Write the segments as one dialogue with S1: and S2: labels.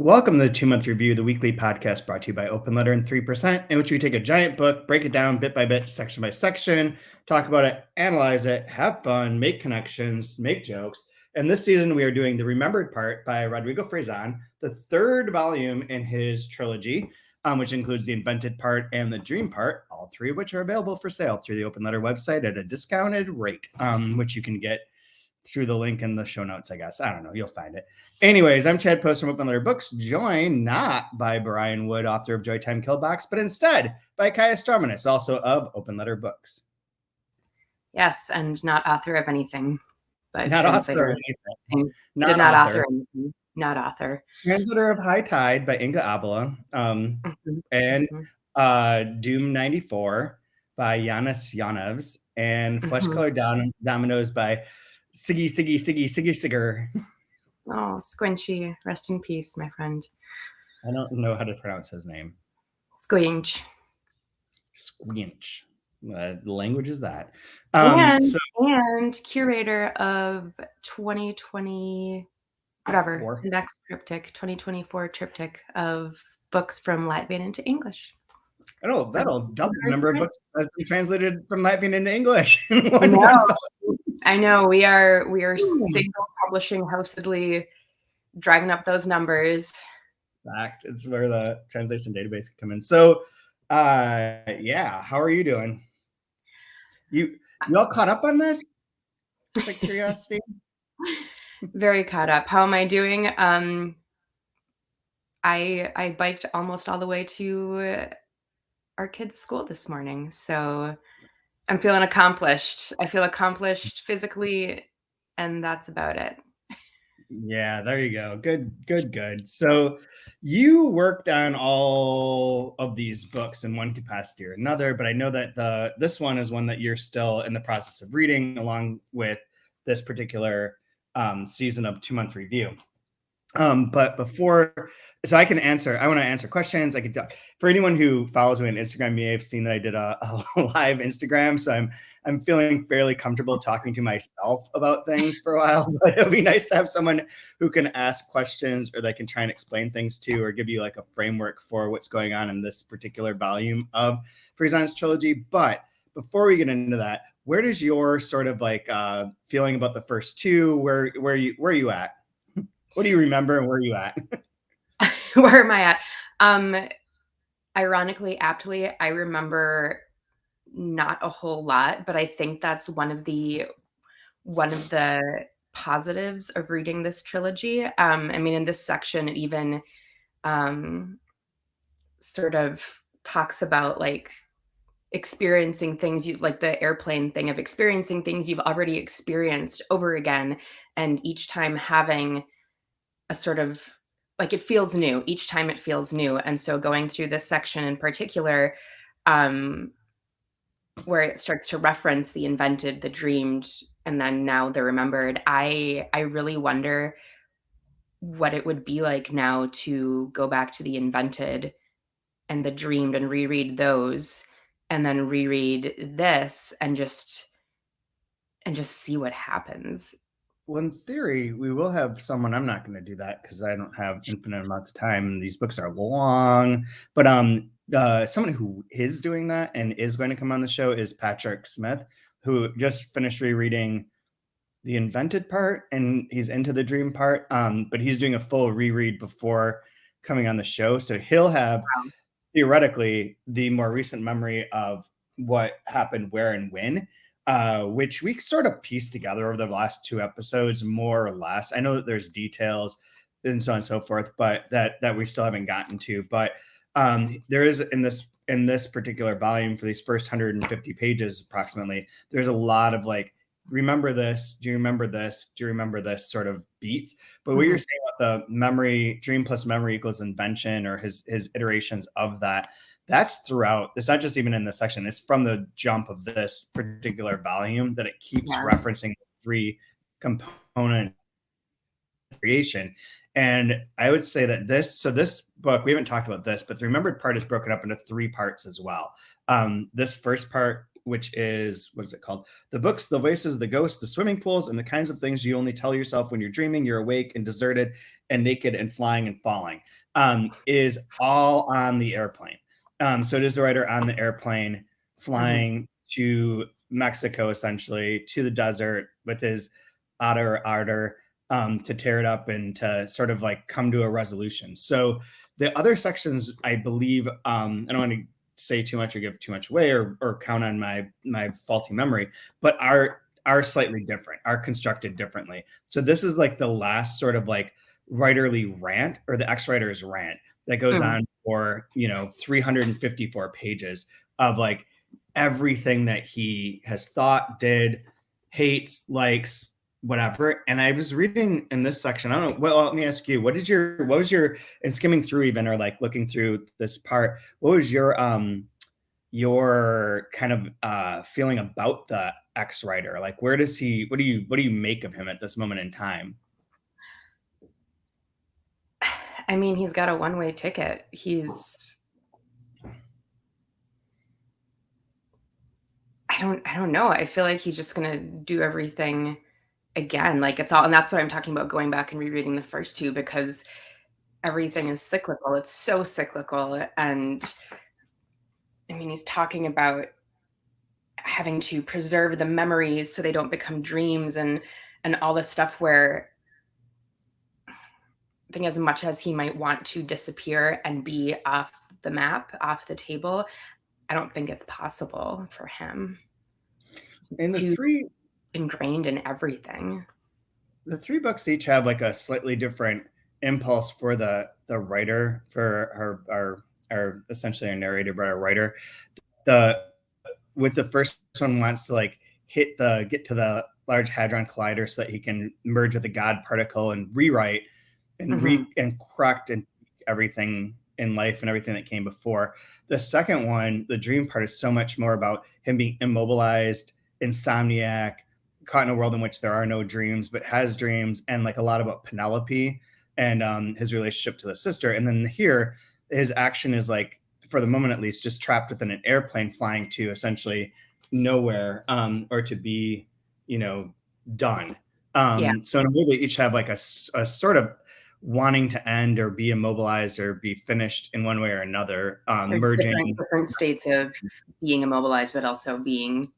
S1: Welcome to the 2 Month Review, the weekly podcast brought to you by Open Letter and 3%, in which we take a giant book, break it down bit by bit, section by section, talk about it, analyze it, have fun, make connections, make jokes. And this season, we are doing The Remembered Part by Rodrigo Frazan, the third volume in his trilogy, which includes the Invented Part and the Dream Part, all three of which are available for sale through the Open Letter website at a discounted rate, which you can get through the link in the show notes, I guess. I don't know. You'll find it. Anyways, I'm Chad Post from Open Letter Books, joined not by Brian Wood, author of Joytime Killbox, but instead by Kaya Stromanis, also of Open Letter Books.
S2: Yes, and not author of anything, but
S1: not author of anything.
S2: Did not author anything. Not author.
S1: Translator of High Tide by Inga Abela, and Doom 94 by Yanis Yanevs, and Flesh Colored Dominoes by Siggy Sigger.
S2: Oh, Squinchy. Rest in peace, my friend.
S1: I don't know how to pronounce his name.
S2: Squinch.
S1: The language is that.
S2: And curator of 2020, whatever, the next triptych, 2024 triptych of books from Latvian into English.
S1: That'll double the number of books that have been translated from Latvian into English.
S2: I know we are single publishing housedly driving up those numbers.
S1: Fact, it's where the translation database can come in. So, how are you doing? You all caught up on this? Just like curiosity.
S2: Very caught up. How am I doing? I biked almost all the way to our kids' school this morning, so I'm feeling accomplished. I feel accomplished physically, and that's about it.
S1: Yeah, there you go. Good. So you worked on all of these books in one capacity or another, but I know that this one is one that you're still in the process of reading along with this particular season of 2-Month Review. But before, so I want to answer questions. I could talk for anyone who follows me on Instagram. You may have seen that I did a live Instagram, so I'm feeling fairly comfortable talking to myself about things for a while. But it'll be nice to have someone who can ask questions, or they can try and explain things to, or give you like a framework for what's going on in this particular volume of Frazan's trilogy. But before we get into that, where does your sort of like feeling about the first two? Where are you at? What do you remember and where are you at?
S2: Where am I at? Ironically, aptly, I remember not a whole lot, but I think that's one of the positives of reading this trilogy. I mean, in this section, it even sort of talks about like experiencing things like the airplane thing of experiencing things you've already experienced over again, and each time having a sort of like it feels new. Each time it feels new. And so going through this section in particular, where it starts to reference the invented, the dreamed, and then now the remembered, I really wonder what it would be like now to go back to the invented and the dreamed and reread those, and then reread this and just see what happens.
S1: Well, in theory, we will have someone. I'm not going to do that because I don't have infinite amounts of time, and these books are long. But someone who is doing that and is going to come on the show is Patrick Smith, who just finished rereading the invented part, and he's into the dream part. But he's doing a full reread before coming on the show, so he'll have theoretically the more recent memory of what happened, where, and when. Which we sort of pieced together over the last two episodes, more or less. I know that there's details and so on and so forth, but that we still haven't gotten to. But there is in this particular volume, for these first 150 pages approximately, there's a lot of like, remember this, do you remember this, do you remember this sort of beats. But what you're saying about the memory, dream plus memory equals invention, or his iterations of that's throughout. It's not just even in this section. It's from the jump of this particular volume that it keeps referencing three component creation. And I would say that this book, we haven't talked about this, but the remembered part is broken up into three parts as well. This first part which is, what is it called? The books, the voices, the ghosts, the swimming pools, and the kinds of things you only tell yourself when you're dreaming, you're awake and deserted and naked and flying and falling, is all on the airplane. So it is the writer on the airplane flying to Mexico, essentially, to the desert with his otter ardor, to tear it up and to sort of like come to a resolution. So the other sections, I believe, I don't want to say too much or give too much away or count on my faulty memory, but are slightly different, are constructed differently. So this is like the last sort of like writerly rant, or the ex-writer's rant, that goes on for 354 pages of like everything that he has thought, did, hates, likes, whatever. And I was reading in this section, I don't know, well, let me ask you, what was your, in skimming through even, or like looking through this part, what was your kind of feeling about the ex-writer? Like, where does he, what do you make of him at this moment in time?
S2: I mean, he's got a one-way ticket. I don't know. I feel like he's just gonna do everything again. Like, it's all, and that's what I'm talking about, going back and rereading the first two, because everything is cyclical. It's so cyclical. And I mean, he's talking about having to preserve the memories so they don't become dreams, and all this stuff where I think as much as he might want to disappear and be off the map, off the table, I don't think it's possible for him.
S1: And
S2: Too ingrained in everything.
S1: The three books each have like a slightly different impulse for the writer, for our essentially a narrator, but a writer. With the first one wants to like get to the Large Hadron Collider so that he can merge with the God particle and rewrite and and correct and everything in life and everything that came before. The second one, the dream part, is so much more about him being immobilized, insomniac, caught in a world in which there are no dreams, but has dreams, and like a lot about Penelope and his relationship to the sister. And then here, his action is like, for the moment at least, just trapped within an airplane flying to essentially nowhere, or to be, done. So in a way, they each have like a sort of wanting to end or be immobilized or be finished in one way or another, merging
S2: different states of being immobilized, but also being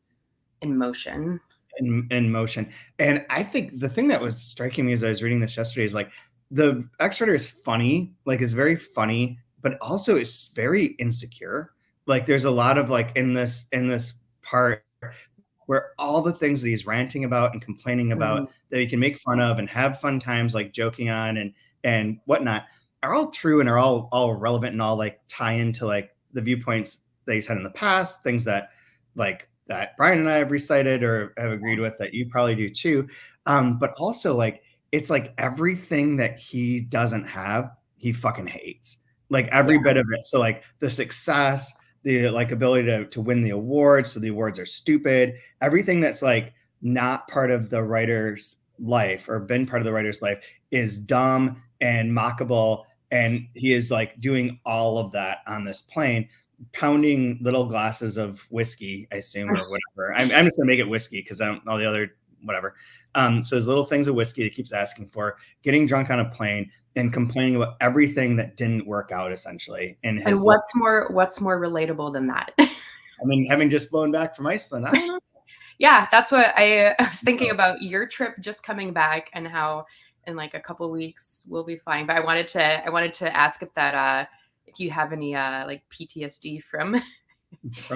S2: in motion.
S1: In motion. And I think the thing that was striking me as I was reading this yesterday is like, the X-Writer is funny, like is very funny, but also is very insecure. Like there's a lot of like in this part where all the things that he's ranting about and complaining about that he can make fun of and have fun times, like joking on and whatnot, are all true and are all relevant and all like tie into like the viewpoints that he's had in the past, things that Brian and I have recited or have agreed with, that you probably do too. But also like, it's like everything that he doesn't have, he fucking hates, like every bit of it. So like the success, the like ability to win the awards, so the awards are stupid, everything that's like not part of the writer's life or been part of the writer's life is dumb and mockable, and he is like doing all of that on this plane, pounding little glasses of whiskey, I assume, or whatever. I'm just gonna make it whiskey because I don't know the other whatever. So his little things of whiskey that keeps asking for, getting drunk on a plane and complaining about everything that didn't work out, essentially. And
S2: what's more relatable than that?
S1: I mean, having just flown back from Iceland, I don't know.
S2: Yeah, that's what I was thinking about, your trip just coming back and how in like a couple of weeks we'll be flying. But I wanted to ask if that if you have any like PTSD from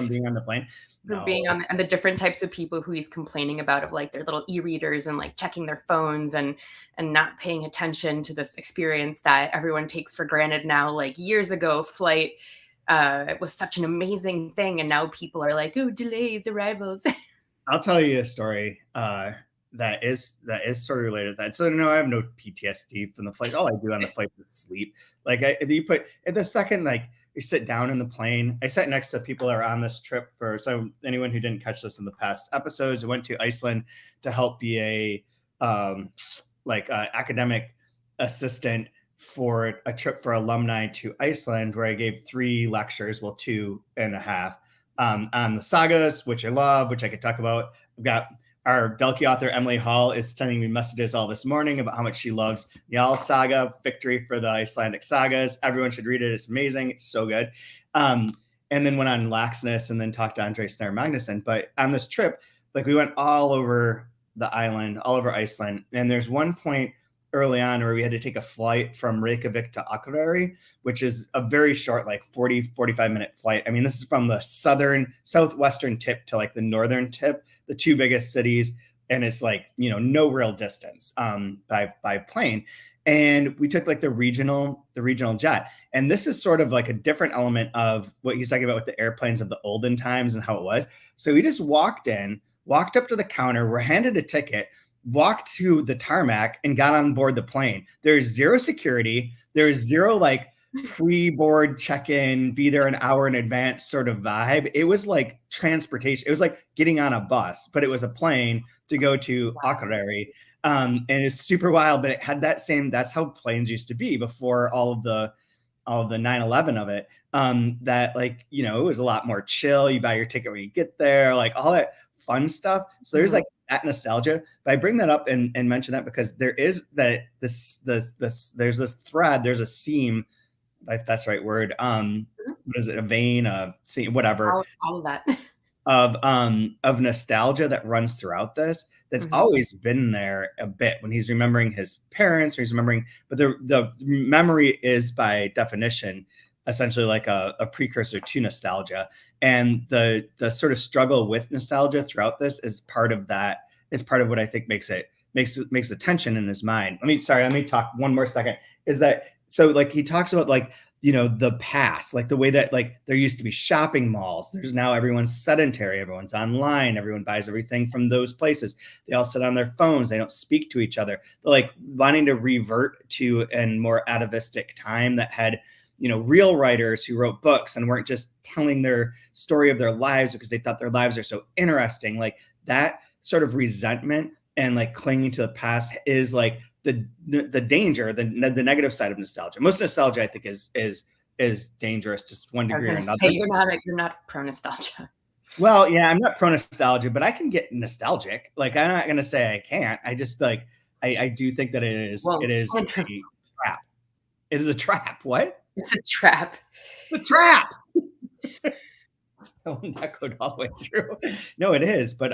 S1: being on the plane.
S2: From being on, and the different types of people who he's complaining about, of like their little e-readers and like checking their phones and not paying attention to this experience that everyone takes for granted now. Like years ago, flight it was such an amazing thing, and now people are like, oh, delays, arrivals.
S1: I'll tell you a story that is sort of related to that. So no, I have no PTSD from the flight. All I do on the flight is sleep. Like you put at the second, like you sit down in the plane. I sat next to people that are on this trip so anyone who didn't catch this in the past episodes, I went to Iceland to help be a academic assistant for a trip for alumni to Iceland, where I gave 3 lectures, well, 2.5 on the sagas, which I love, which I could talk about. We've got our Delkey author, Emily Hall, is sending me messages all this morning about how much she loves Njal Saga, Victory for the Icelandic Sagas. Everyone should read it. It's amazing. It's so good. And then went on Laxness and then talked to Andre Snare Magnuson. But on this trip, like we went all over the island, all over Iceland. And there's one point early on where we had to take a flight from Reykjavik to Akureyri, which is a very short, like 45-minute flight. I mean, this is from the southwestern tip to like the northern tip, the two biggest cities. And it's like, no real distance by plane. And we took like the regional jet. And this is sort of like a different element of what he's talking about with the airplanes of the olden times and how it was. So we just walked up to the counter, were handed a ticket, walked to the tarmac and got on board the plane. There's zero security. There's zero like pre-board check-in, be there an hour in advance sort of vibe. It was like transportation. It was like getting on a bus, but it was a plane to go to Akureyri. And it's super wild, but it had that's how planes used to be before all of the 9/11 of it. That like, it was a lot more chill. You buy your ticket when you get there, like all that fun stuff. So there's like that nostalgia. But I bring that up and mention that because there is there's this thread, there's a seam, if that's the right word. What is it? A vein, a seam, whatever.
S2: All of that.
S1: Of nostalgia that runs throughout this, that's always been there a bit when he's remembering his parents, or he's remembering, but the memory is by definition essentially like a precursor to nostalgia. And the sort of struggle with nostalgia throughout this is part of that, is part of what I think makes the tension in his mind. Let me talk one more second. Is that, so like he talks about like, the past, like the way that like there used to be shopping malls. There's now everyone's sedentary, everyone's online, everyone buys everything from those places. They all sit on their phones. They don't speak to each other. They're like wanting to revert to a more atavistic time that had, real writers who wrote books and weren't just telling their story of their lives because they thought their lives are so interesting. Like that sort of resentment and like clinging to the past is like the danger, the negative side of nostalgia. Most nostalgia, I think, is dangerous to one degree or another.
S2: You're not pro nostalgia.
S1: Well, yeah, I'm not pro nostalgia, but I can get nostalgic. Like I'm not gonna say I can't. I just like I do think that it is a trap. It is a trap. What?
S2: It's a trap.
S1: It's a trap. I will not go all the way through. No, it is, but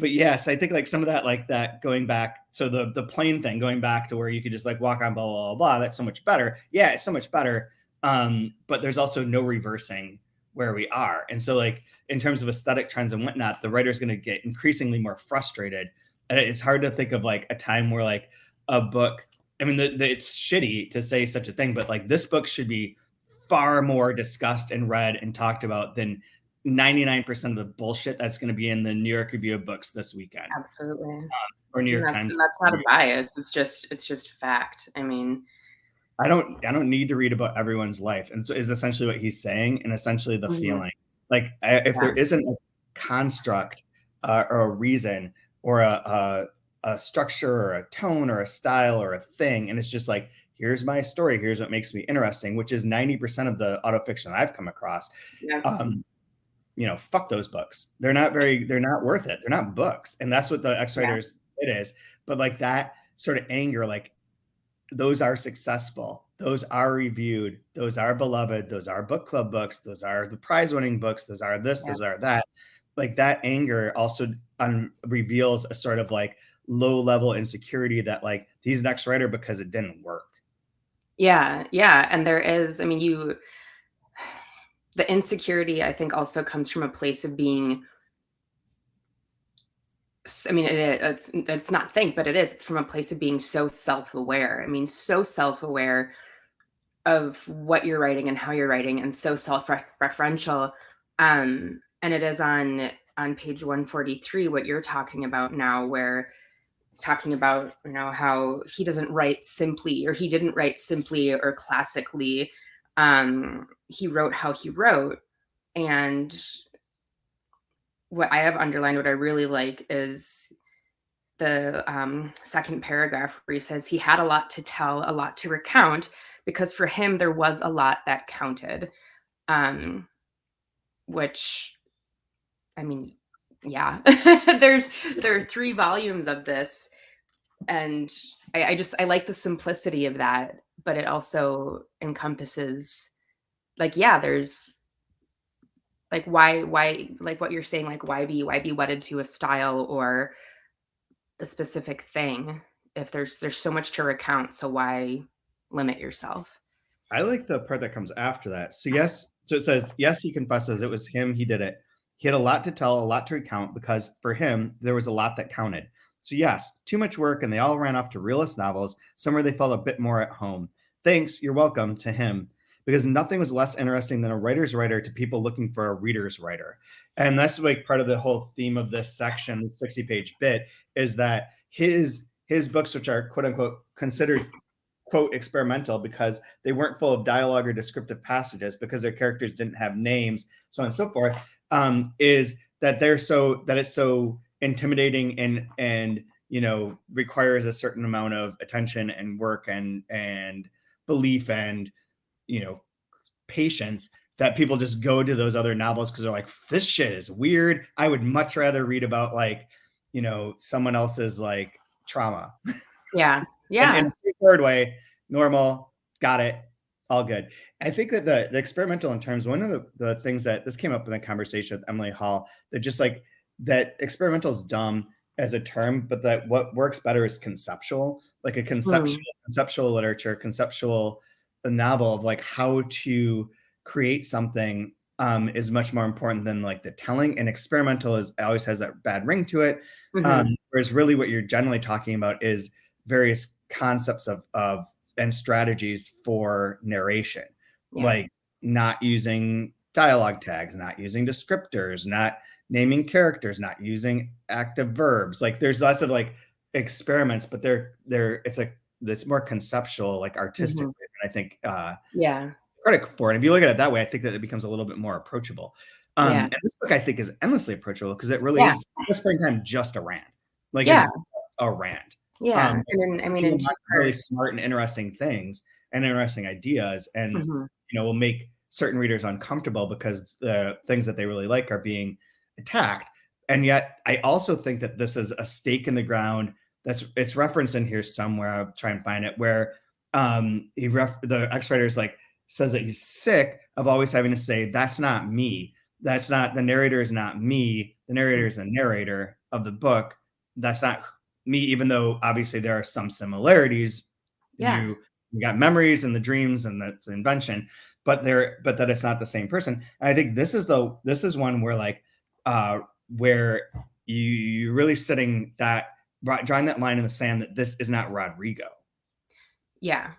S1: yes, I think like some of that, like that going back. So the plane thing, going back to where you could just like walk on, blah, blah, blah, blah. That's so much better. Yeah, it's so much better. But there's also no reversing where we are. And so like in terms of aesthetic trends and whatnot, the writer's going to get increasingly more frustrated. And it's hard to think of like a time where like a book, I mean, it's shitty to say such a thing, but like this book should be far more discussed and read and talked about than 99% of the bullshit that's going to be in the New York Review of Books this weekend.
S2: Absolutely.
S1: Or New York Times.
S2: And that's not a bias. It's just fact. I mean,
S1: I don't need to read about everyone's life, and so is essentially what he's saying, and essentially the feeling. Like if there isn't a construct or a reason or a structure or a tone or a style or a thing, and it's just like, here's my story, here's what makes me interesting, which is 90% of the autofiction I've come across. Fuck those books. They're not worth it. They're not books. And that's what the X-Writers it is. But like that sort of anger, like those are successful. Those are reviewed. Those are beloved. Those are book club books. Those are the prize winning books. Those are this, those are that. Like that anger also reveals a sort of like low level insecurity that like he's an X-Writer because it didn't work.
S2: Yeah. Yeah. And there is, I mean, the insecurity, I think, also comes from a place of being, I mean, it's not think, but it is. It's from a place of being so self-aware. I mean, so self-aware of what you're writing and how you're writing, and so self-referential. And it is on page 143, what you're talking about now, where it's talking about, how he didn't write simply or classically. He wrote how he wrote. And what I have underlined, what I really like, is the second paragraph where he says he had a lot to tell, a lot to recount, because for him there was a lot that counted. which, I mean, yeah, there are 3 volumes of this, and I like the simplicity of that, but it also encompasses, like, yeah, there's, like, why, like what you're saying, like, why be wedded to a style or a specific thing if there's so much to recount, so why limit yourself?
S1: I like the part that comes after that. So yes, so it says, yes, he confesses it was him, he did it. He had a lot to tell, a lot to recount because for him, there was a lot that counted. So yes, too much work and they all ran off to realist novels, somewhere they felt a bit more at home. Thanks, you're welcome to him. Because nothing was less interesting than a writer's writer to people looking for a reader's writer. And that's like part of the whole theme of this section, the 60-page bit, is that his books, which are quote unquote considered quote experimental because they weren't full of dialogue or descriptive passages because their characters didn't have names, so on and so forth, is that it's so intimidating and requires a certain amount of attention and work and belief and patience that people just go to those other novels because they're like, this shit is weird. I would much rather read about someone else's like trauma.
S2: Yeah.
S1: And
S2: Yeah.
S1: in a straightforward way, normal, got it, all good. I think that the experimental in terms, one of the things that this came up in the conversation with Emily Hall, that just like that experimental is dumb as a term, but that what works better is conceptual, like a
S2: Mm.
S1: conceptual literature, conceptual novel of like how to create something is much more important than like the telling. And experimental is always has that bad ring to it.
S2: Mhm.
S1: Whereas really what you're generally talking about is various concepts of and strategies for narration,
S2: Yeah.
S1: like not using dialogue tags, not using descriptors, not naming characters, not using active verbs. Like there's lots of like experiments, but it's more conceptual, like artistic.
S2: Mhm.
S1: And I think
S2: Yeah.
S1: credit for it. If you look at it that way, I think that it becomes a little bit more approachable.
S2: Yeah.
S1: And this book I think is endlessly approachable because it really
S2: Yeah.
S1: is at this point in time just a rant. Like it's
S2: Yeah.
S1: just a rant.
S2: Yeah. And then, I mean,
S1: People
S2: in 2
S1: want really
S2: parts.
S1: smart and interesting things and interesting ideas, and
S2: Mhm.
S1: will make certain readers uncomfortable because the things that they really like are being attacked. And yet, I also think that this is a stake in the ground. It's referenced in here somewhere. I'll try and find it where the ex-writer is like says that he's sick of always having to say that's not me. That's not the narrator is not me. The narrator is the narrator of the book. That's not me, even though obviously there are some similarities.
S2: Yeah.
S1: You got memories and the dreams and that's invention, but that it's not the same person. And I think this is one where like where you're really setting that drawing that line in the sand that this is not Rodrigo,
S2: Yeah.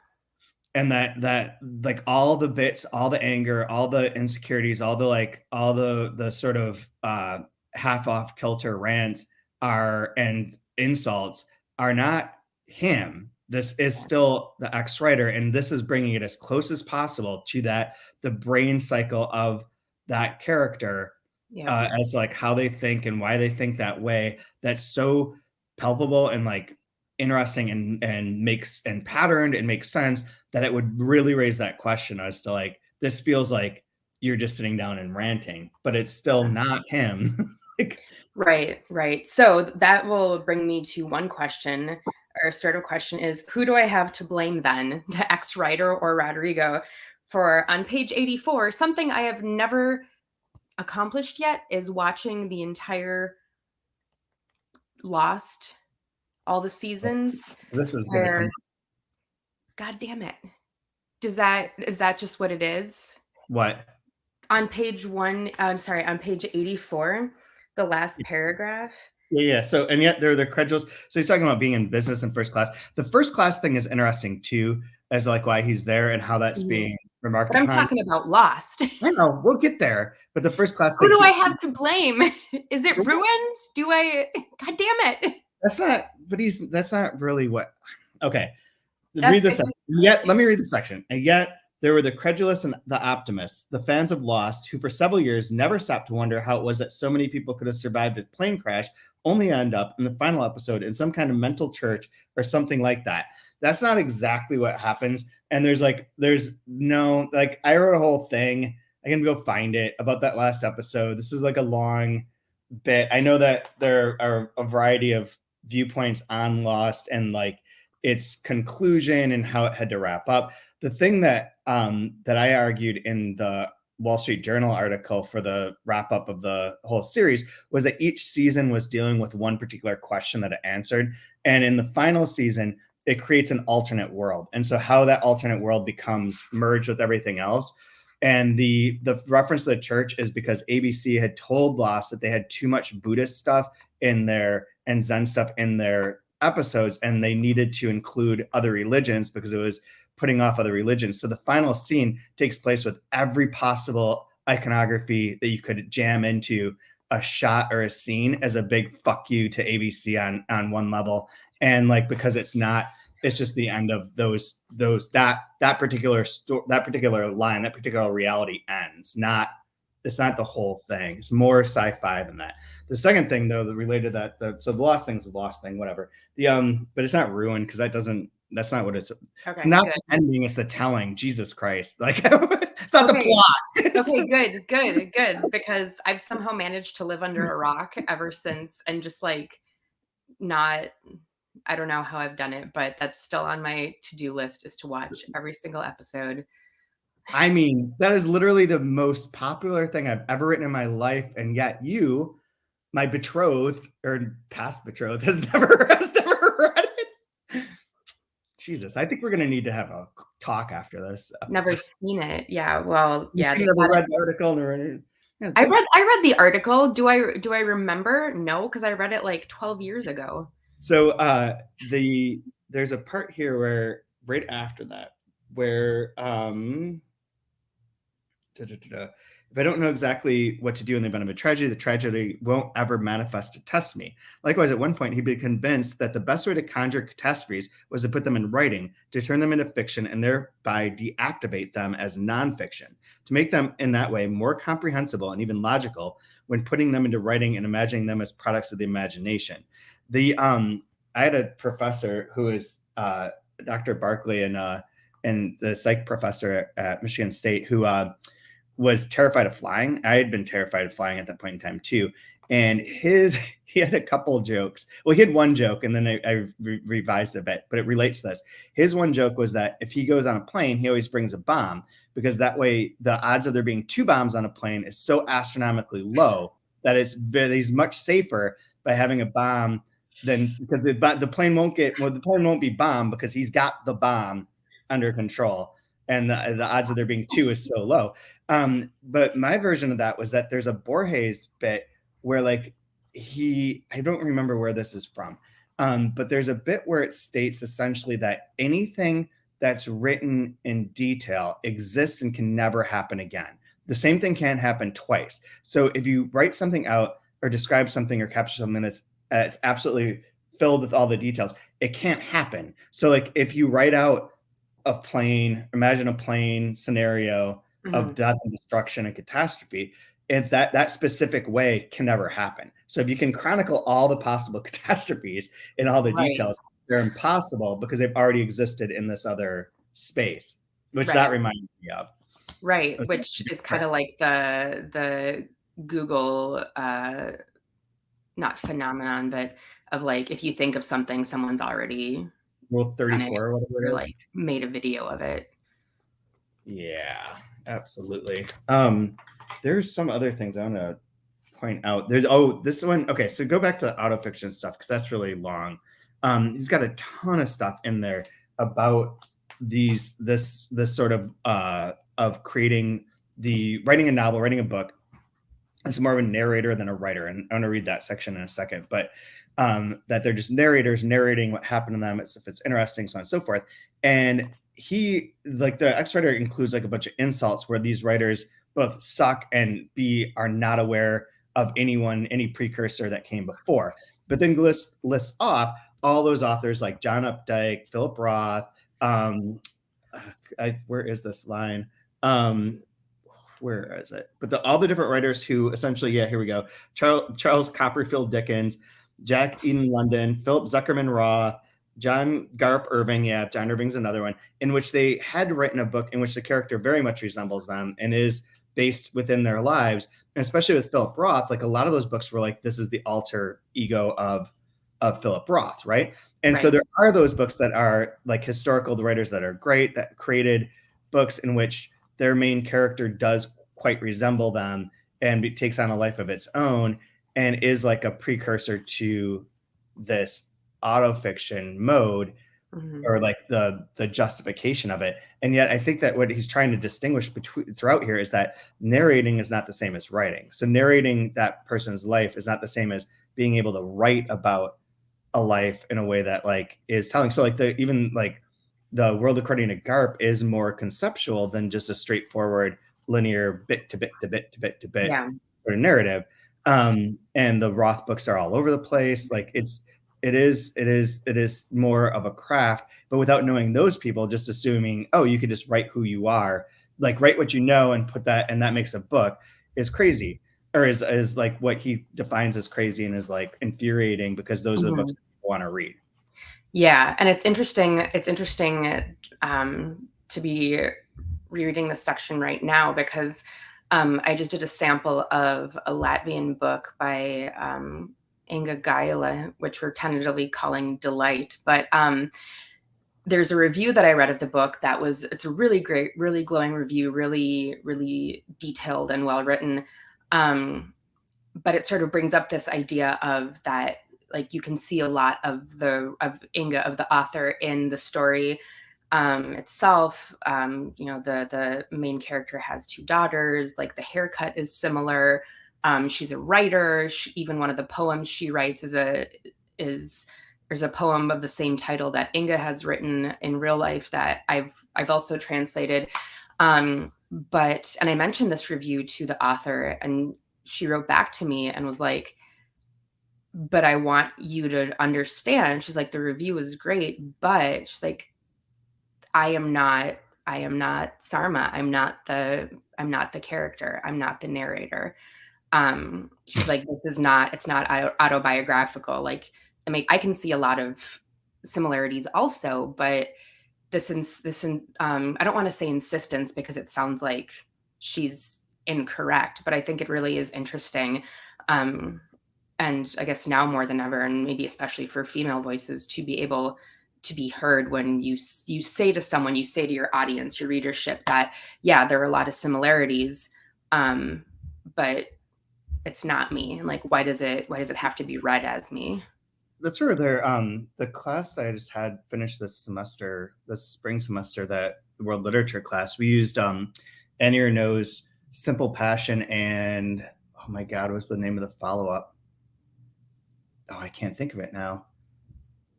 S1: and that like all the bits, all the anger, all the insecurities, all the sort of half off kilter rants are and insults are not him. This is
S2: Yeah.
S1: still the ex-writer, and this is bringing it as close as possible to that the brain cycle of that character,
S2: Yeah.
S1: as like how they think and why they think that way. That's so palpable and like interesting and makes and patterned and makes sense that it would really raise that question as to like this feels like you're just sitting down and ranting, but it's still
S2: Yeah.
S1: not him. Like,
S2: Right, right. So that will bring me to one question. Our sort of question is, who do I have to blame then, the ex-writer or Rodrigo? For on page 84, something I have never accomplished yet is watching the entire Lost, all the seasons,
S1: this is going to come
S2: where, god damn it. Is that just what it is?
S1: what.
S2: On page on page 84, the last paragraph.
S1: Yeah. So, and yet they're credulous. So he's talking about being in business in first class. The first class thing is interesting too, as like why he's there and how that's
S2: Mhm.
S1: being remarked
S2: But I'm
S1: upon.
S2: talking about Lost.
S1: I know we'll get there, but the first class
S2: Who
S1: thing
S2: do I
S1: keeps.
S2: have to blame? Is it ruined? Do I God damn it.
S1: That's not. But that's not really what. Okay. Read
S2: That's
S1: this.
S2: it just
S1: Yet, let me read the section. And yet, there were the credulous and the optimists, the fans of Lost, who for several years never stopped to wonder how it was that so many people could have survived a plane crash, only end up in the final episode in some kind of mental church or something like that. That's not exactly what happens. And there's no, like, I wrote a whole thing I can go find it about that last episode. This is like a long bit. I know that there are a variety of viewpoints on Lost and like its conclusion and how it had to wrap up. The thing that that I argued in the Wall Street Journal article for the wrap up of the whole series was that each season was dealing with one particular question that it answered. And in the final season, it creates an alternate world. And so how that alternate world becomes merged with everything else. And the reference to the church is because ABC had told Lost that they had too much Buddhist stuff in their and Zen stuff in their episodes, and they needed to include other religions because it was putting off other religions. So the final scene takes place with every possible iconography that you could jam into a shot or a scene as a big fuck you to ABC on one level. And like, because it's just the end of that particular line, that particular reality ends. It's not the whole thing. It's more sci-fi than that. The second thing though, that related to that, so the Lost thing's the Lost thing, whatever. But it's not ruined because that's not what it's. Okay, it's not good. The ending; it's the telling. Jesus Christ! Like it's not the plot.
S2: Okay, good. Because I've somehow managed to live under a rock ever since, and just like not. I don't know how I've done it, but that's still on my to-do list is to watch every single episode.
S1: I mean, that is literally the most popular thing I've ever written in my life, and yet you, my betrothed or past betrothed, has never read it. Jesus, I think we're gonna need to have a talk after this.
S2: Never seen it. Yeah, well, yeah.
S1: You never read the article.
S2: I read the article. Do I remember? No, because I read it like 12 years ago.
S1: So there's a part here where right after that where if I don't know exactly what to do in the event of a tragedy, the tragedy won't ever manifest to test me. Likewise, at one point, he'd be convinced that the best way to conjure catastrophes was to put them in writing, to turn them into fiction, and thereby deactivate them as nonfiction, to make them in that way more comprehensible and even logical when putting them into writing and imagining them as products of the imagination. I had a professor who is Dr. Barkley and the psych professor at Michigan State who was terrified of flying. I had been terrified of flying at that point in time too. And he had a couple jokes. Well, he had one joke and then I revised it a bit, but it relates to this. His one joke was that if he goes on a plane, he always brings a bomb because that way the odds of there being two bombs on a plane is so astronomically low that he's much safer by having a bomb than because the plane won't be bombed because he's got the bomb under control. And the odds of there being two is so low. But my version of that was that there's a Borges bit where like I don't remember where this is from, but there's a bit where it states essentially that anything that's written in detail exists and can never happen again. The same thing can't happen twice. So if you write something out or describe something or capture something that's it's absolutely filled with all the details, it can't happen. So like if you write out imagine a plane scenario of death and destruction and catastrophe, if that specific way can never happen. So if you can chronicle all the possible catastrophes in all the details, they're impossible because they've already existed in this other space, which that reminds me of.
S2: Right, which is kind of like the Google, not phenomenon, but of like, if you think of something, someone's already
S1: Rule 34 or whatever it is.
S2: Like made a video of it.
S1: Yeah, absolutely. There's some other things I want to point out. This one. Okay, so go back to the autofiction stuff because that's really long. He's got a ton of stuff in there about this sort of creating writing a novel, writing a book. It's more of a narrator than a writer, and I want to read that section in a second. But that they're just narrators narrating what happened to them, if it's interesting, so on and so forth. And he, like the ex-writer, includes like a bunch of insults where these writers both suck and are not aware of any precursor that came before. But then lists off all those authors like John Updike, Philip Roth. Where is this line? Where is it? But all the different writers who essentially, here we go. Charles Copperfield Dickens, Jack Eden London, Philip Zuckerman Roth, John Garp Irving. Yeah, John Irving's another one, in which they had written a book in which the character very much resembles them and is based within their lives. And especially with Philip Roth, like a lot of those books were like, this is the alter ego of Philip Roth, right? And so
S2: Right.
S1: there are those books that are like historical, the writers that are great, that created books in which their main character does quite resemble them and takes on a life of its own and is like a precursor to this autofiction mode
S2: Mhm.
S1: or like the justification of it. And yet I think that what he's trying to distinguish between throughout here is that narrating is not the same as writing. So narrating that person's life is not the same as being able to write about a life in a way that like is telling. So like the even like the world according to Garp is more conceptual than just a straightforward linear bit to bit to bit to bit to bit
S2: Yeah.
S1: sort of narrative. And the Roth books are all over the place. Like it is more of a craft, but without knowing those people, just assuming, oh, you could just write who you are, like write what you know and put that, and that makes a book is crazy, or is like what he defines as crazy and is like infuriating because those are the books
S2: Mhm.
S1: that people want to read.
S2: Yeah, and it's interesting. It's interesting to be rereading this section right now because I just did a sample of a Latvian book by Inga Gaila, which we're tentatively calling Delight. But there's a review that I read of the book it's a really great, really glowing review, really, really detailed and well written. Um, but it sort of brings up this idea of that, like, you can see a lot of Inga, of the author, in the story itself. The main character has two daughters. Like, the haircut is similar. She's a writer. Even one of the poems she writes is there's a poem of the same title that Inga has written in real life that I've also translated. And I mentioned this review to the author, and she wrote back to me and was like, but I want you to understand. She's like, the review is great, but she's like, I am not I am not Sarma. I'm not the character. I'm not the narrator. She's like, it's not autobiographical. Like, I can see a lot of similarities also, but I don't want to say insistence because it sounds like she's incorrect, but I think it really is interesting. Um, and I guess now more than ever, and maybe especially for female voices, to be able to be heard when you say to someone, you say to your audience, your readership, that yeah, there are a lot of similarities, but it's not me. And like, why does it have to be read as me?
S1: That's where the class I just had finished this semester, this spring semester, that the world literature class, we used Annie Ernaux's Simple Passion and oh my god, what's the name of the follow-up? Oh, I can't think of it now.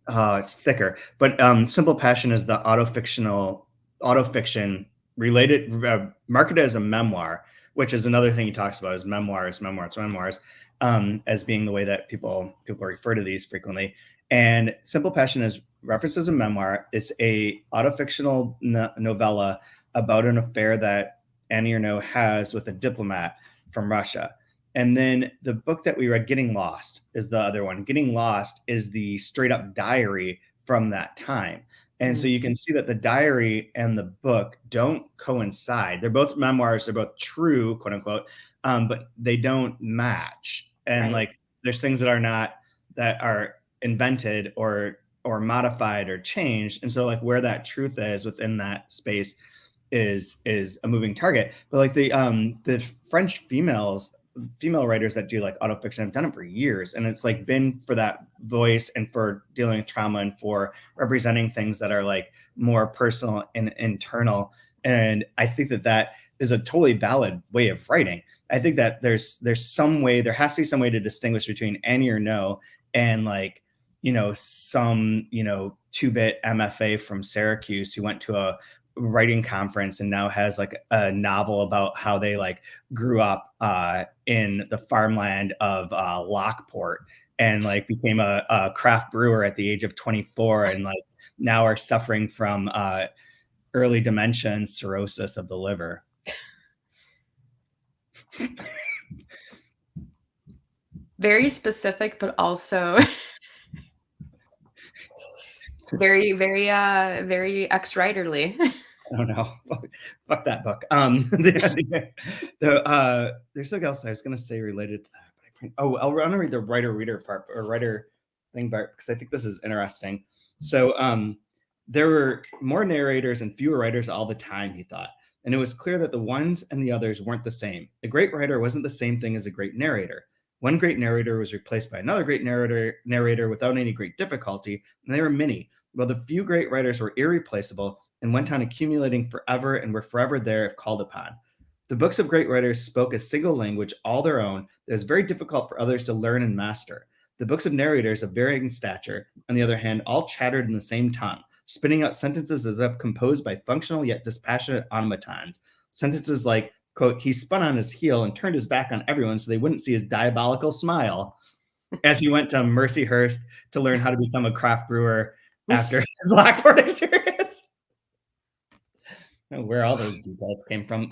S1: Oh, it's thicker. But Simple Passion is the autofiction related, marketed as a memoir, which is another thing he talks about, is memoirs, as being the way that people refer to these frequently. And Simple Passion is referenced as a memoir. It's a autofictional novella about an affair that Annie Ernaux has with a diplomat from Russia. And then the book that we read, Getting Lost, is the other one. Getting Lost is the straight up diary from that time. And so
S2: Mm,
S1: you can see that the diary and the book don't coincide. They're both memoirs, they're both true, quote unquote, but they don't match. And
S2: right.
S1: like there's things that are invented or modified or changed. And so like where that truth is within that space is a moving target. But like the French female writers that do like autofiction have done it for years, and it's like been for that voice and for dealing with trauma and for representing things that are like more personal and internal. And I think that is a totally valid way of writing. I think that there has to be some way to distinguish between Annie Ernaux and like some two-bit MFA from Syracuse who went to a writing conference and now has like a novel about how they like grew up in the farmland of Lockport and like became a craft brewer at the age of 24 and like now are suffering from early dementia and cirrhosis of the liver.
S2: Very specific, but also very, very, very ex-writerly.
S1: I don't know. Fuck that book. There's something else I was going to say related to that. But I want to read the writer-reader part or writer thing part because I think this is interesting. So there were more narrators and fewer writers all the time, he thought. And it was clear that the ones and the others weren't the same. A great writer wasn't the same thing as a great narrator. One great narrator was replaced by another great narrator without any great difficulty, and there were many. While the few great writers were irreplaceable and went on accumulating forever and were forever there if called upon. The books of great writers spoke a single language all their own that was very difficult for others to learn and master. The books of narrators of varying stature, on the other hand, all chattered in the same tongue, spinning out sentences as if composed by functional yet dispassionate automatons. Sentences like, quote, he spun on his heel and turned his back on everyone so they wouldn't see his diabolical smile as he went to Mercyhurst to learn how to become a craft brewer after his Lockport experience. Where all those details came from.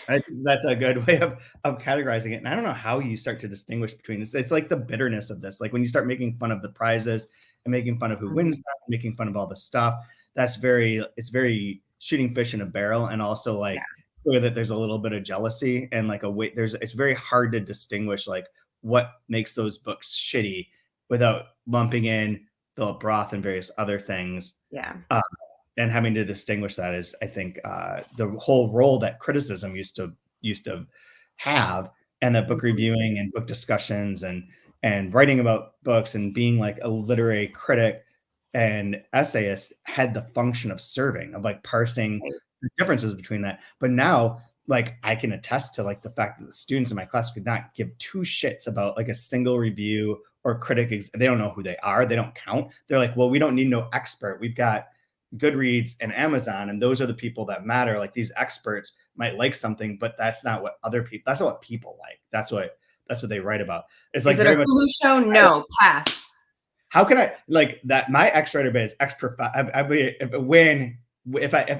S1: I think that's a good way of categorizing it. And I don't know how you start to distinguish between this. It's like the bitterness of this. Like when you start making fun of the prizes and making fun of who wins them, making fun of all the stuff, it's very shooting fish in a barrel. And also like clear that there's a little bit of jealousy and like it's very hard to distinguish like what makes those books shitty without lumping in Philip Roth and various other things.
S2: Yeah.
S1: And having to distinguish that is, I think, the whole role that criticism used to have, and that book reviewing and book discussions and writing about books and being like a literary critic and essayist had the function of serving, of like parsing the differences between that. But now, like I can attest to like the fact that the students in my class could not give two shits about like a single review or critic. They don't know who they are. They don't count. They're like, well, we don't need no expert. We've got Goodreads and Amazon, and those are the people that matter. Like these experts might like something, but that's not what people like. That's what they write about. It's like,
S2: is it a Hulu show? No, pass.
S1: How can I like that? My ex-writer base, if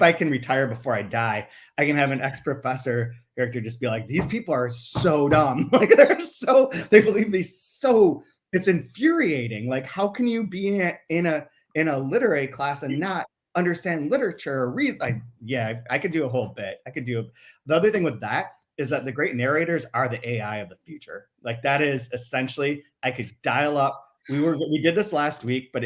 S1: I can retire before I die, I can have an ex-professor character just be like, these people are so dumb. Like they believe these it's infuriating. Like, how can you be in a literary class and not understand literature or read? Like, yeah, I could do a whole bit. The other thing with that is that the great narrators are the AI of the future. Like that is essentially, I could dial up. We did this last week, but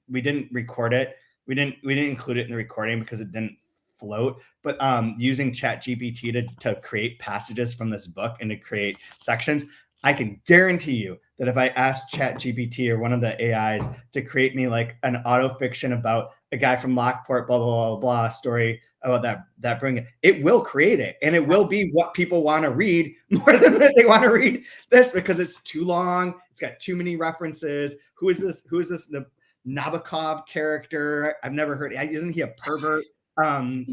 S1: we didn't record it. We didn't include it in the recording because it didn't float. But using ChatGPT to create passages from this book and to create sections, I can guarantee you that if I asked ChatGPT or one of the AIs to create me like an auto fiction about a guy from Lockport, blah, blah, blah, blah, story about that bring it will create it. And it will be what people want to read more than they want to read this because it's too long. It's got too many references. Who is this? The Nabokov character? I've never heard. Isn't he a pervert? Even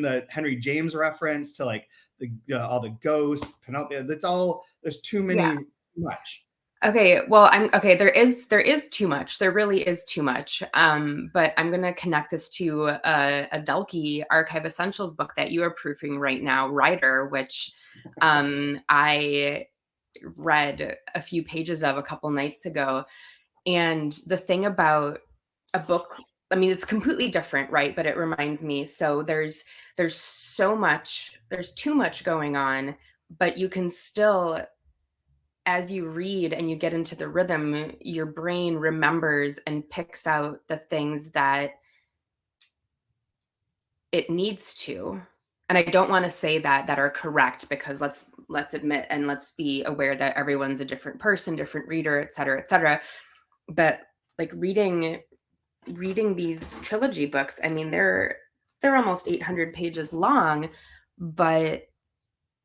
S1: the Henry James reference to like all the ghosts, Penelope. That's all. There's too many.
S2: Yeah.
S1: Too much.
S2: Okay, well, there is too much. There really is too much. But I'm gonna connect this to a Delkey Archive Essentials book that you are proofing right now, Writer, which I read a few pages of a couple nights ago. And the thing about a book, I mean, it's completely different, right? But it reminds me. So there's too much going on, but you can still, as you read and you get into the rhythm, your brain remembers and picks out the things that it needs to. And I don't want to say that are correct, because let's admit and let's be aware that everyone's a different person, different reader, et cetera, et cetera. But like reading these trilogy books, I mean, they're almost 800 pages long, but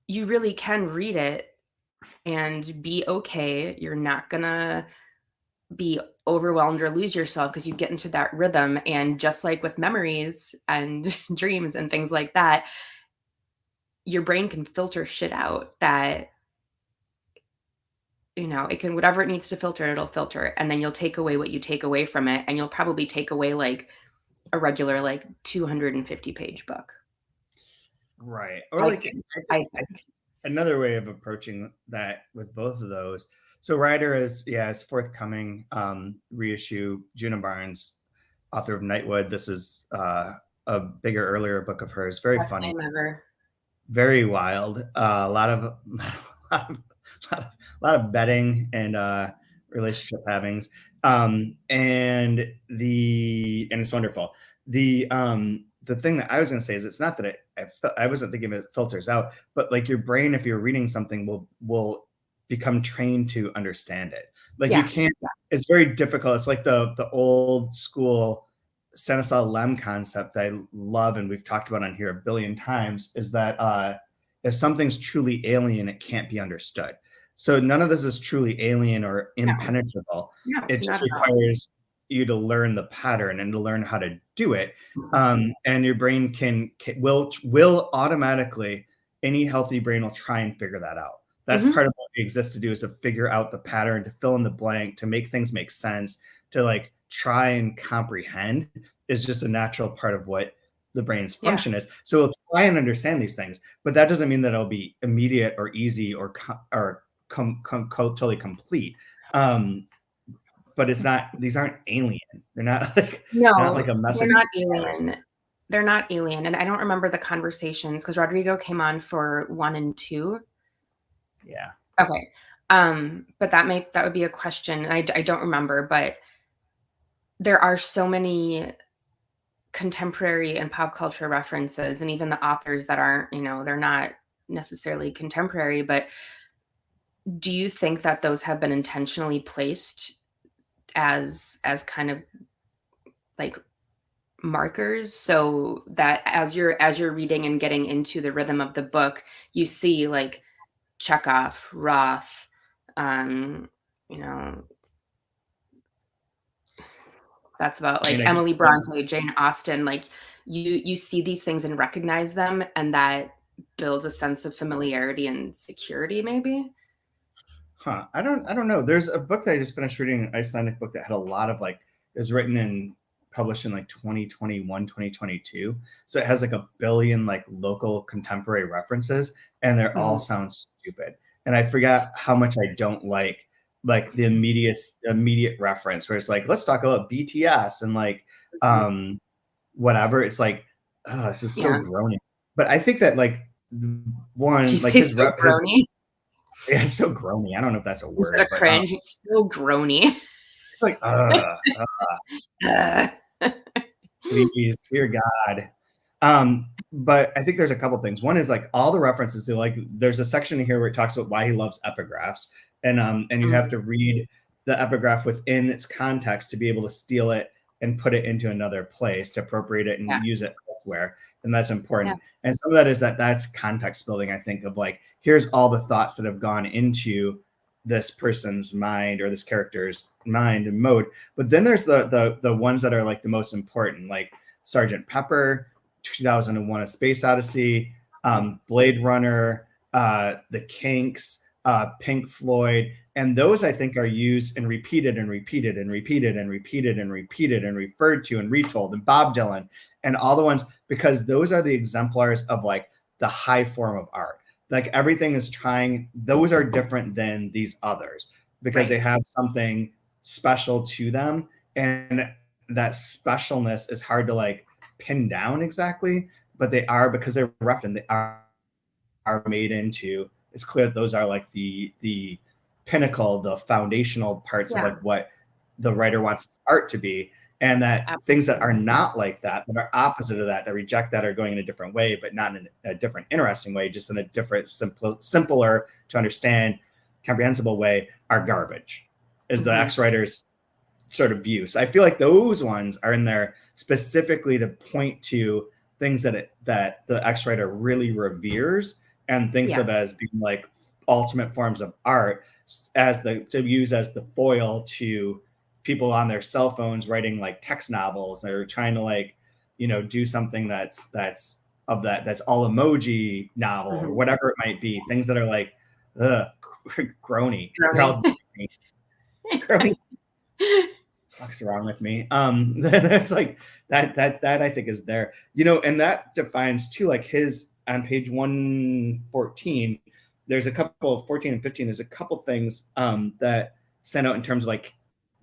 S2: you really can read it and be okay. You're not gonna be overwhelmed or lose yourself because you get into that rhythm. And just like with memories and dreams and things like that, your brain can filter shit out that, it can, whatever it needs to filter, it'll filter. And then you'll take away what you take away from it. And you'll probably take away like a regular, like 250 page book.
S1: Right. Or I think another way of approaching that with both of those. So Writer is forthcoming reissue. Juna Barnes, author of Nightwood. This is a bigger, earlier book of hers. Very
S2: Best
S1: funny,
S2: name ever.
S1: very wild. A lot of lot of, lot of betting and relationship havings. And it's wonderful. The thing that I was going to say is, it's not that I wasn't thinking of it filters out, but like your brain, if you're reading something, will become trained to understand it. Like you
S2: Yeah.
S1: can't. It's very difficult. It's like the old school Stanislaw Lem concept that I love, and we've talked about on here a billion times, is that if something's truly alien, it can't be understood. So none of this is truly alien or impenetrable.
S2: No,
S1: It just
S2: not at all.
S1: requires you to learn the pattern and to learn how to do it. And your brain will automatically, any healthy brain will try and figure that out. That's part of what we exist to do, is to figure out the pattern, to fill in the blank, to make things make sense, to like try and comprehend, is just a natural part of what the brain's function is. So we'll try and understand these things, but that doesn't mean that it'll be immediate or easy or totally complete. But it's not, these aren't alien. They're not like,
S2: No,
S1: they're not like a message.
S2: they're not alien. They're not alien. And I don't remember the conversations because Rodrigo came on for 1 and 2.
S1: Yeah.
S2: Okay. But that would be a question. And I don't remember, but there are so many contemporary and pop culture references, and even the authors that aren't, they're not necessarily contemporary, but do you think that those have been intentionally placed as kind of like markers, so that as you're reading and getting into the rhythm of the book, you see like Chekhov, Roth, that's about like Emily Bronte, Jane Austen, like you see these things and recognize them, and that builds a sense of familiarity and security, maybe.
S1: I don't know. There's a book that I just finished reading, an Icelandic book that had a lot of like, it was written and published in like 2021, 2022. So it has like a billion like local contemporary references, and they all sound stupid. And I forgot how much I don't like the immediate reference where it's like, let's talk about BTS and like whatever. It's like, oh, this is so groany. But I think that like one,
S2: you
S1: like
S2: say so groany?
S1: Yeah, it's so groany. I don't know if that's a word.
S2: Instead of cringe, it's so groany.
S1: Like, please, dear God. But I think there's a couple things. One is like all the references to like, there's a section in here where it talks about why he loves epigraphs, and you have to read the epigraph within its context to be able to steal it and put it into another place, to appropriate it and use it elsewhere. And that's important. And some of that is that's context building, I think, of like, here's all the thoughts that have gone into this person's mind or this character's mind and mode. But then there's the ones that are like the most important, like Sergeant Pepper, 2001: A Space Odyssey, Blade Runner, The Kinks, Pink Floyd. And those, I think, are used and repeated and repeated and repeated and repeated and repeated and referred to and retold, and Bob Dylan and all the ones, because those are the exemplars of like the high form of art. Like everything is trying, those are different than these others because they have something special to them. And that specialness is hard to like pin down exactly, but they are, because they're rough and they are made into, it's clear that those are like the pinnacle, the foundational parts of like what the writer wants his art to be. And that things that are not like that are opposite of that reject that, are going in a different way, but not in a different, interesting way, just in a different, simpler to understand, comprehensible way, are garbage, is the ex-writer's sort of view. So I feel like those ones are in there specifically to point to things that the ex-writer really reveres and thinks of as being like ultimate forms of art, to use as the foil to people on their cell phones writing like text novels, or trying to like, do something that's all emoji novel or whatever it might be. Things that are like, groany. They're all groany. What's wrong with me? There's like that I think is there, and that defines too, like his, on page 114, there's a couple, 14 and 15, there's a couple things that stand out in terms of like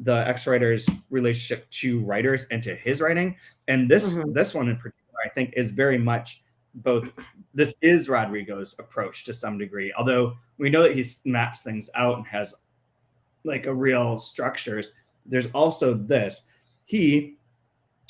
S1: the ex-writer's relationship to writers and to his writing. And this one in particular I think is very much both. This is Rodrigo's approach to some degree, although we know that he maps things out and has like a real structures. There's also this. He,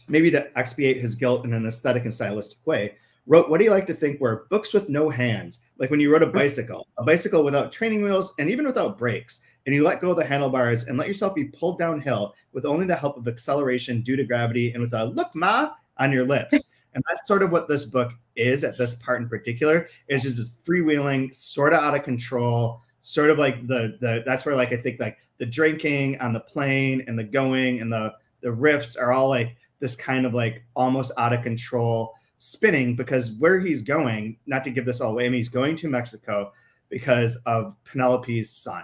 S1: maybe to expiate his guilt in an aesthetic and stylistic way, wrote what he liked to think were books with no hands, like when you rode a bicycle without training wheels and even without brakes, and you let go of the handlebars and let yourself be pulled downhill with only the help of acceleration due to gravity and with a "look, ma" on your lips. And that's sort of what this book is at this part in particular, is just this freewheeling, sort of out of control, sort of like the that's where like I think like the drinking on the plane and the going and the riffs are all like this kind of like almost out of control spinning, because where he's going, not to give this all away, I mean, he's going to Mexico because of Penelope's son,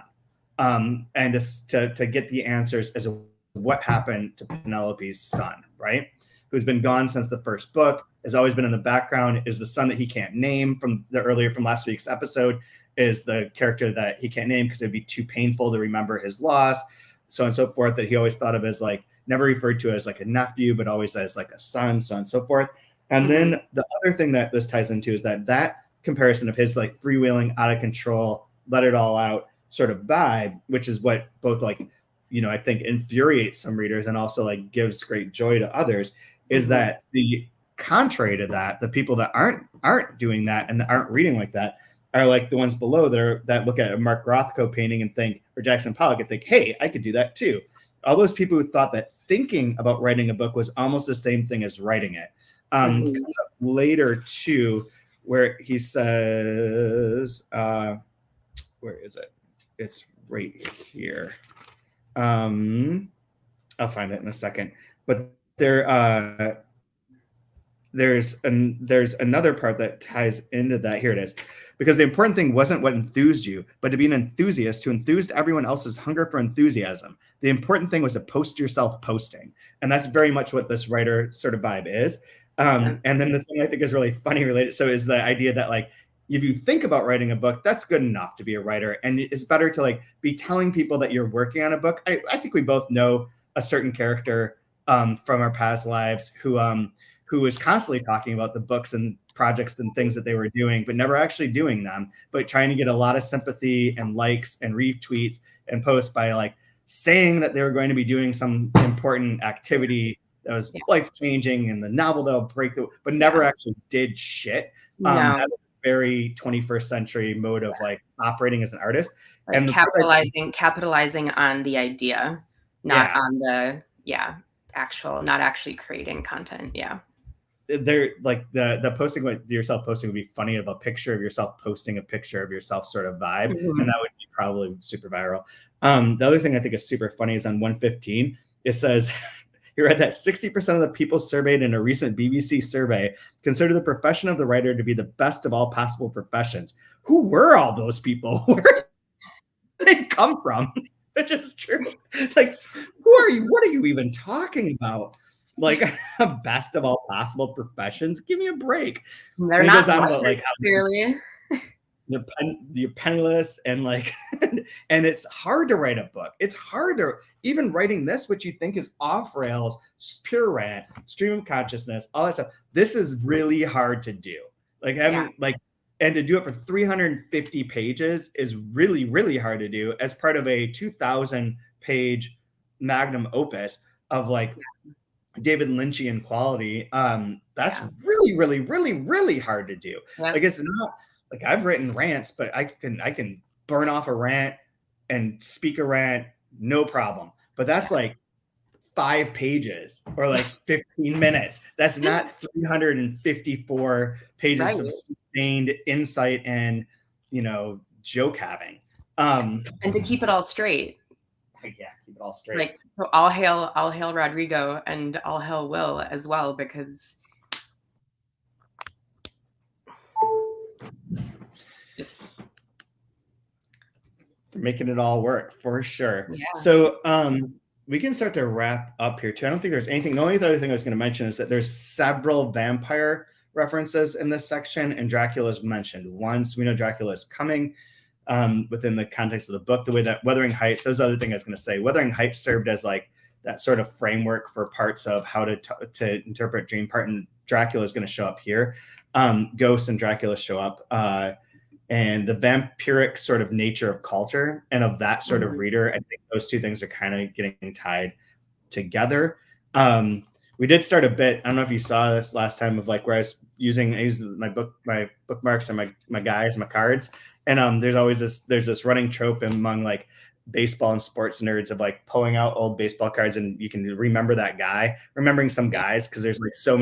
S1: and to get the answers as to what happened to Penelope's son, right? Who's been gone since the first book, has always been in the background, is the son that he can't name from last week's episode, is the character that he can't name because it'd be too painful to remember his loss, so on and so forth, that he always thought of as like, never referred to as like a nephew, but always as like a son, so on and so forth. And then the other thing that this ties into is that comparison of his like freewheeling, out of control, let it all out sort of vibe, which is what both like, you know, I think infuriates some readers and also like gives great joy to others, is that the contrary to that, the people that aren't doing that and that aren't reading like that are like the ones below that look at a Mark Rothko painting and think, or Jackson Pollock, and think, hey, I could do that too. All those people who thought that thinking about writing a book was almost the same thing as writing it. Comes up later too, where he says, where is it? It's right here. I'll find it in a second. But there's another part that ties into that. Here it is. Because the important thing wasn't what enthused you, but to be an enthusiast who enthused everyone else's hunger for enthusiasm. The important thing was to post yourself posting. And that's very much what this writer sort of vibe is. And then the thing I think is really funny related, so is the idea that like, if you think about writing a book, that's good enough to be a writer. And it's better to like be telling people that you're working on a book. I think we both know a certain character from our past lives who is constantly talking about the books and projects and things that they were doing, but never actually doing them, but trying to get a lot of sympathy and likes and retweets and posts by like saying that they were going to be doing some important activity that was life-changing and the novel that'll break through, but never actually did shit. That was a very 21st century mode of like operating as an artist.
S2: Like and capitalizing on the idea, not on the not actually creating content.
S1: They're like the posting yourself posting would be funny, of a picture of yourself posting a picture of yourself sort of vibe, and that would be probably super viral. The other thing I think is super funny is on 115, it says, he read that 60% of the people surveyed in a recent BBC survey consider the profession of the writer to be the best of all possible professions. Who were all those people? Where did they come from? Which is true. Like, who are you? What are you even talking about? Like, best of all possible professions? Give me a break.
S2: They're not about, like, how clearly.
S1: You're penniless and like, and it's hard to write a book. It's hard to even writing this, which you think is off rails, pure rant, stream of consciousness, all that stuff. This is really hard to do. Like having and to do it for 350 pages is really, really hard to do as part of a 2,000 page magnum opus of like David Lynchian quality. That's really, really, really, really hard to do. Like it's not. Like I've written rants, but I can burn off a rant and speak a rant, no problem. But that's like 5 pages or like 15 minutes. That's not 354 pages of sustained insight and, you know, joke having.
S2: And to keep it all straight.
S1: Keep it all straight.
S2: Like so all hail Rodrigo and all hail Will as well, because just
S1: making it all work for sure. So we can start to wrap up here too. I don't think there's anything. The only other thing I was going to mention is that there's several vampire references in this section, and Dracula's mentioned once. We know Dracula is coming within the context of the book. The way that Wuthering Heights, that was the other thing I was going to say. Wuthering Heights served as like that sort of framework for parts of how to interpret dream part, and Dracula is going to show up here. Ghosts and Dracula show up. And the vampiric sort of nature of culture and of that sort of reader, I think those two things are kind of getting tied together. We did start a bit. I don't know if you saw this last time of like where I used my bookmarks and my guys, my cards. And there's this running trope among like baseball and sports nerds of like pulling out old baseball cards and you can remembering some guys because there's like so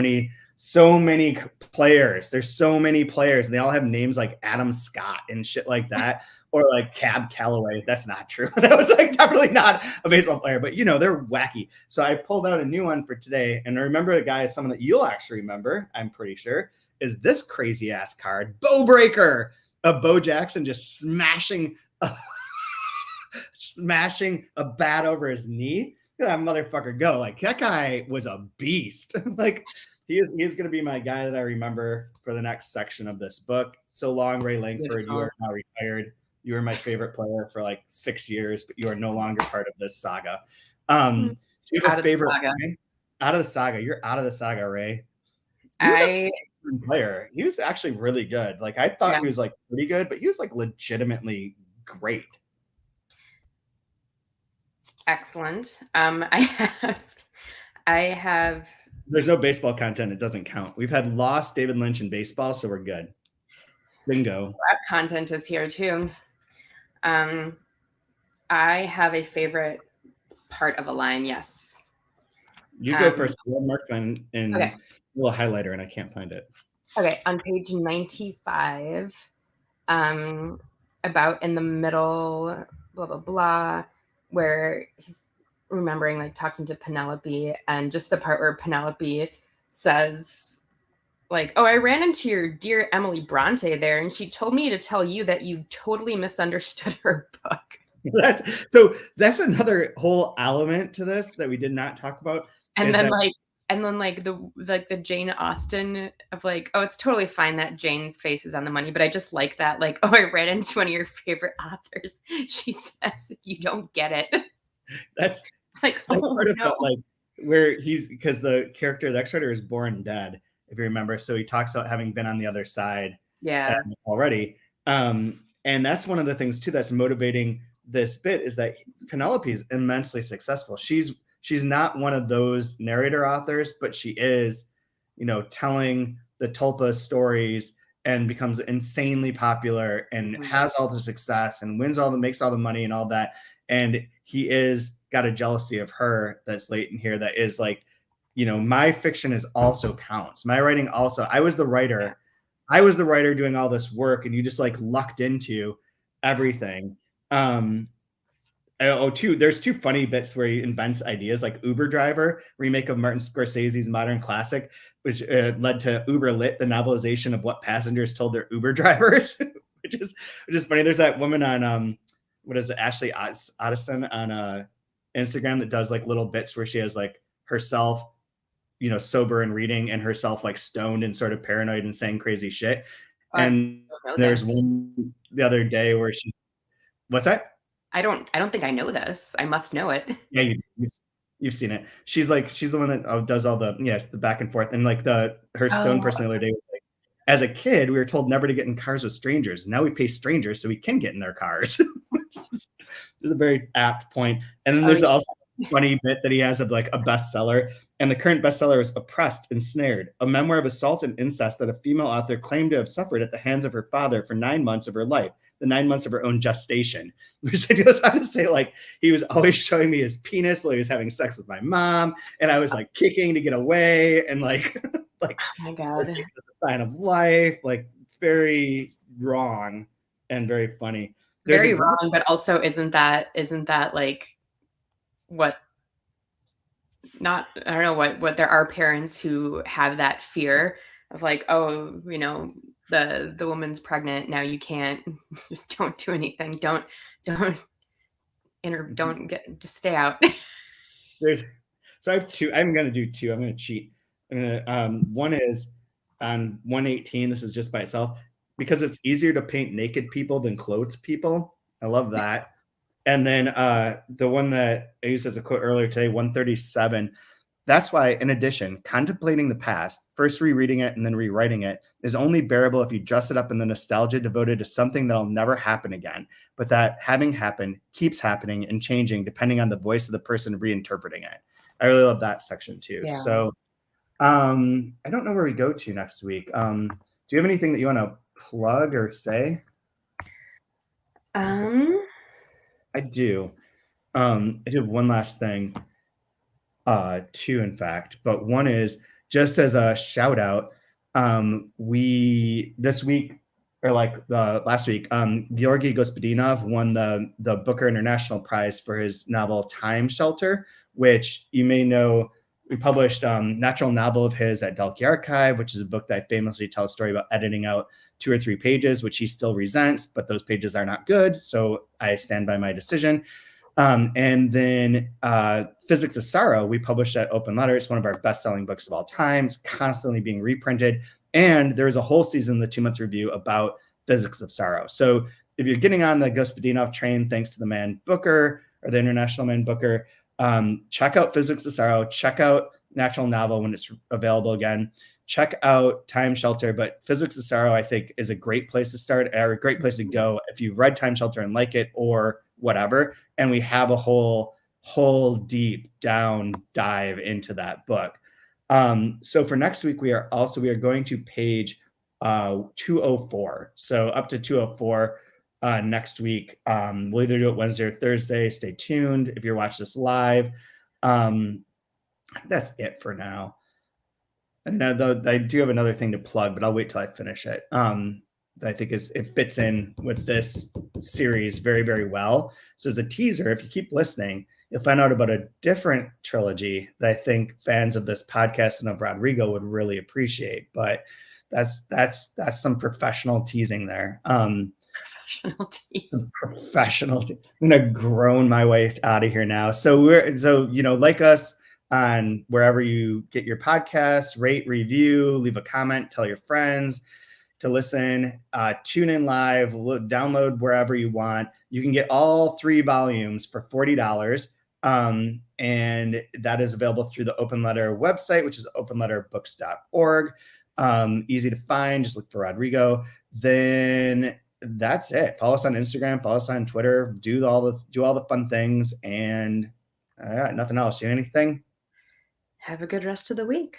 S1: many players. There's so many players and they all have names like Adam Scott and shit like that. Or like Cab Calloway. That's not true. That was like definitely not a baseball player, but they're wacky. So I pulled out a new one for today. And I remember the guy, someone that you'll actually remember, I'm pretty sure, is this crazy ass card, Bow Breaker, of Bo Jackson just smashing a bat over his knee. Look at that motherfucker go. Like that guy was a beast. Like he's going to be my guy that I remember for the next section of this book. So long, Ray Langford. You are now retired. You were my favorite player for like 6 years, but you are no longer part of this saga. Do you have a favorite out of the saga? You're out of the saga, Ray. He was a fun player. He was actually really good. Like I thought he was like pretty good, but he was like legitimately great.
S2: Excellent. I have.
S1: There's no baseball content. It doesn't count. We've had lost David Lynch in baseball, so we're good. Bingo.
S2: That content is here too. I have a favorite part of a line. Yes.
S1: You go first. I'll mark mine in a little highlighter, and I can't find it.
S2: Okay, on page 95, about in the middle, blah blah blah, where he's remembering like talking to Penelope, and just the part where Penelope says, like, oh, I ran into your dear Emily Bronte there, and she told me to tell you that you totally misunderstood her book.
S1: That's another whole element to this that we did not talk about.
S2: And then the Jane Austen of like, oh, it's totally fine that Jane's face is on the money, but I just like that, like, oh, I ran into one of your favorite authors. She says you don't get it.
S1: That's like part of that, like where because the character, the ex-writer, is born dead. If you remember, so he talks about having been on the other side already. And that's one of the things too that's motivating this bit is that Penelope is immensely successful. She's not one of those narrator authors, but she is, telling the Tulpa stories and becomes insanely popular and has all the success and makes all the money and all that. And he is got a jealousy of her that's latent here that is like, my fiction is also counts. My writing also, I was the writer doing all this work and you just like lucked into everything. There's two funny bits where he invents ideas like Uber Driver, remake of Martin Scorsese's modern classic, which led to Uber Lit, the novelization of what passengers told their Uber drivers, which is funny. There's that woman on, Ashley Addison on Instagram that does like little bits where she has like herself sober and reading and herself like stoned and sort of paranoid and saying crazy shit. And there's one the other day where she's, what's that?
S2: I don't think I know this. I must know it.
S1: Yeah, you've seen it. She's the one that does all the back and forth and like her stone person the other day was like, as a kid, we were told never to get in cars with strangers. Now we pay strangers so we can get in their cars. It's a very apt point. And then there's also a funny bit that he has of like a bestseller. And the current bestseller is Oppressed, Ensnared, a memoir of assault and incest that a female author claimed to have suffered at the hands of her father for 9 months of her life, the 9 months of her own gestation. Which I just have to say, like, he was always showing me his penis while he was having sex with my mom, and I was like kicking to get away, and like, oh
S2: my God,
S1: the sign of life, like very wrong and very funny.
S2: Very wrong, but also isn't that like what? Not, I don't know what there are parents who have that fear of like, oh, the woman's pregnant now, you can't, just don't do anything, don't just stay out.
S1: So I have two. I'm gonna do two. I'm gonna cheat. One is on 118. This is just by itself because it's easier to paint naked people than clothed people. I love that. And then the one that I used as a quote earlier today, 137, That's why, in addition, contemplating the past, first rereading it and then rewriting it, is only bearable if you dress it up in the nostalgia devoted to something that'll never happen again, but that having happened keeps happening and changing depending on the voice of the person reinterpreting it. I really love that section too.
S2: Yeah.
S1: So I don't know where we go to next week. Do you have anything that you want to plug or say? I do. I do have one last thing. Two, in fact, but one is just as a shout out. We this week, or like the last week, Georgy Gospodinov won the Booker International Prize for his novel Time Shelter, which you may know. We published natural novel of his at Delkey Archive, which is a book that famously tells a story about editing out 2 or 3 pages, which he still resents, but those pages are not good. So I stand by my decision. And then Physics of Sorrow, we published at Open Letter. It's one of our best-selling books of all time. It's constantly being reprinted. And there's a whole season, the 2-month review, about Physics of Sorrow. So if you're getting on the Gospodinov train, thanks to the man Booker, or the International Man Booker, check out Physics of Sorrow. Check out Natural Novel when it's available again. Check out Time Shelter. But Physics of Sorrow, I think, is a great place to start, or a great place to go if you've read Time Shelter and like it, or whatever. And we have a whole deep down dive into that book. So for next week, we are going to page 204. So up to 204 next week. We'll either do it Wednesday or Thursday. Stay tuned if you're watching this live. That's it for now. And now I do have another thing to plug, but I'll wait till I finish it. I think it fits in with this series very, very well. So as a teaser, if you keep listening, you'll find out about a different trilogy that I think fans of this podcast and of Rodrigo would really appreciate. But that's some professional teasing there.
S2: Professional tease.
S1: I'm gonna groan my way out of here now. So like us on wherever you get your podcasts, rate, review, leave a comment, tell your friends to listen, tune in live, download wherever you want. You can get all 3 volumes for $40. And that is available through the Open Letter website, which is openletterbooks.org. Easy to find. Just look for Rodrigo. Then that's it. Follow us on Instagram, follow us on Twitter, do all the fun things, and nothing else. Do anything?
S2: Have a good rest of the week.